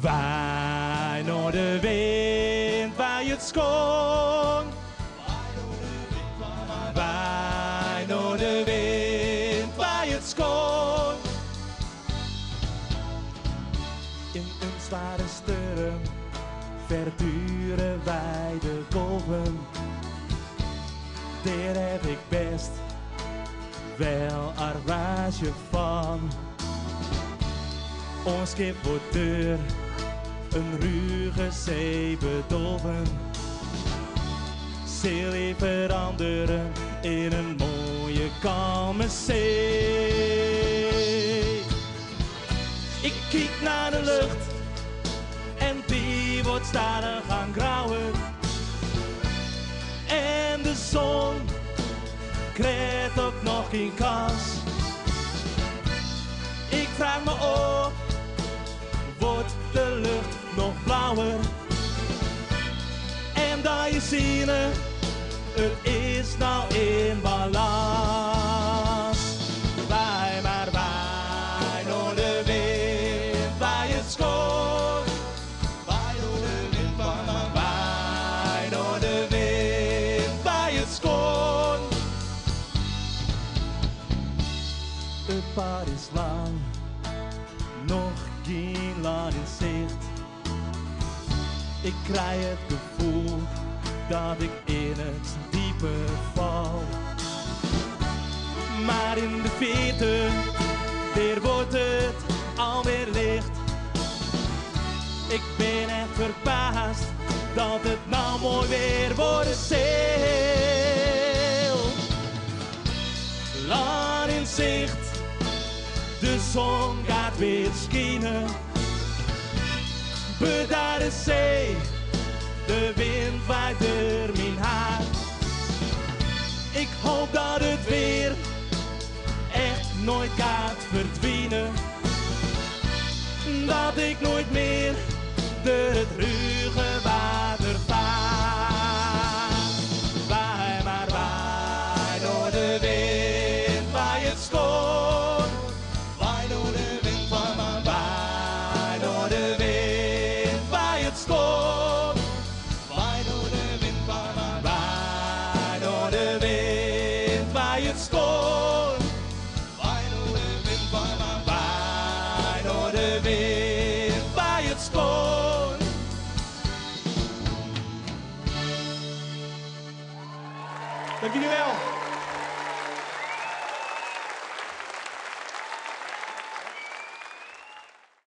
Waai naar de wind, waai het schoon. Waai naar de wind, waai het schoon. In een zware storm verduren wij de golven. Daar heb ik best wel arrage van. Ons schip wordt door een ruige zee bedolven. Zeel weer veranderen in een mooie kalme zee. Ik kijk naar de lucht en die wordt stadig gaan grauwen. En de zon krijgt ook nog geen kans. Ik vraag me af, wordt de lucht nog blauwer? En dat je zien, het is nou in balans. Waai maar waai door de wind, waai het schoon. Waai door de wind, waai door de wind, waai het schoon. Het pad is lang, nog geen land in zicht. Ik krijg het gevoel dat ik in het diepe val. Maar in de verte, weer wordt het alweer licht. Ik ben echt verbaasd dat het nou mooi weer wordt zeil. Land in zicht, de zon gaat weer schijnen. Bedaar de zee, de wind waait door mijn haar. Ik hoop dat het weer echt nooit gaat verdwijnen. Dat ik nooit meer door het